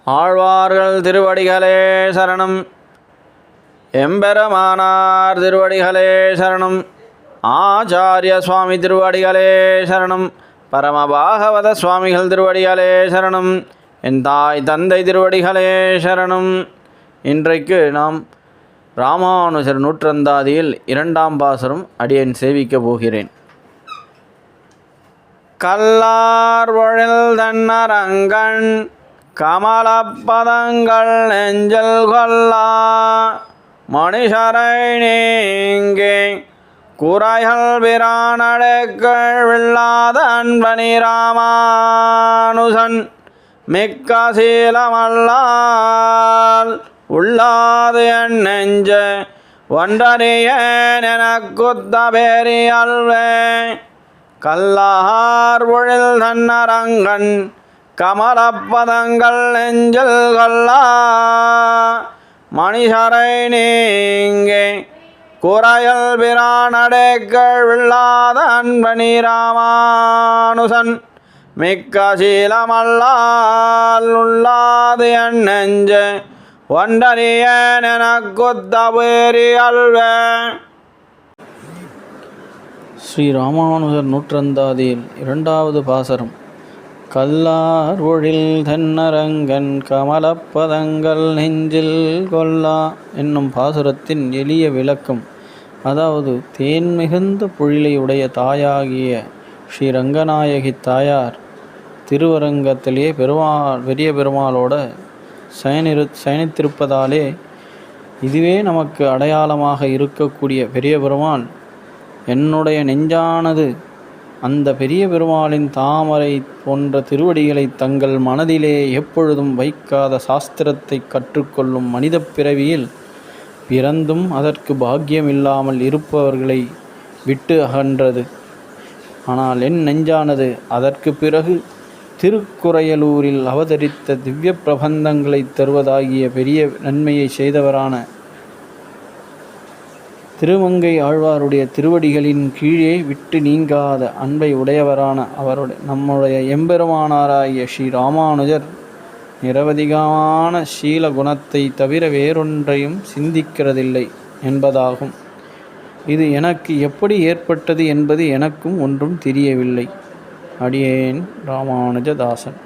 ஆழ்வார்கள் திருவடிகளே சரணம். எம்பெருமானார் திருவடிகளே சரணம். ஆச்சாரிய சுவாமி திருவடிகளே சரணம். பரமபாகவத சுவாமிகள் திருவடிகளே சரணம். என் தாய் தந்தை திருவடிகளே சரணம். இன்றைக்கு நாம் ராமானுஜர் நூற்றந்தாதியில் 2ஆம் பாசுரம் அடியேன் சேவிக்கப் போகிறேன். கல்லார் பொழில் தன்னரங்கன் கமலப்பதங்கள் நெஞ்சல் கொல்லா மணிஷரை நீங்கே குறைகள் பிரானடைக்கள் வில்லாத அன்பனி ராமானுசன் மிக்க சீலமல்லால் உள்ளாது என் நெஞ்ச ஒன்றறியேன் எனக்குத்த பெரியல்வே. கல்லார் பொழில் தன்னரங்கன் கமலப்பதங்கள் நெஞ்சல் கொல்லா மணிஷரை நீங்கே குறையல் பிரானடைக்கள் வில்லாத அன்பனி ராமானுசன் மிக்க சீலமல்லால் உள்ளாது என் நெஞ்ச ஒன்றறியேன் எனக்குத்த பெரியல்வே. ஸ்ரீ ராமானுஜர் நூற்றந்தாதியில் 2வது பாசரம். கல்லார் பொழில் தென்னரங்கன் கமலப்பதங்கள் நெஞ்சில் கொல்லா என்னும் பாசுரத்தின் எளிய விளக்கம். அதாவது தேன் மிகுந்த பொழிலை உடைய தாயாகிய ஸ்ரீ ரங்கநாயகி தாயார் திருவரங்கத்திலே பெரிய பெருமாளோட சயனித்திருப்பதாலே இதுவே நமக்கு அடையாளமாக இருக்கக்கூடிய பெரிய பெருமாள் என்னுடைய நெஞ்சானது அந்த பெரிய பெருமாளின் தாமரை போன்ற திருவடிகளை தங்கள் மனதிலே எப்பொழுதும் வைக்காத சாஸ்திரத்தை கற்றுக்கொள்ளும் மனித பிறவியில் பிறந்தும் அதற்கு பாக்கியமில்லாமல் இருப்பவர்களை விட்டு அகன்றது. ஆனால் என் நெஞ்சானது அதற்கு பிறகு திருக்குறையலூரில் அவதரித்த திவ்ய பிரபந்தங்களை தருவதாகிய பெரிய நன்மையை செய்தவரான திருமங்கை ஆழ்வாருடைய திருவடிகளின் கீழே விட்டு நீங்காத அன்பை உடையவரான நம்முடைய எம்பெருமானாராகிய ஸ்ரீ ராமானுஜர் நிரவதிகமான சீல குணத்தை தவிர வேறொன்றையும் சிந்திக்கிறதில்லை என்பதாகும். இது எனக்கு எப்படி ஏற்பட்டது என்பது எனக்கும் ஒன்றும் தெரியவில்லை. அடியேன் ராமானுஜதாசன்.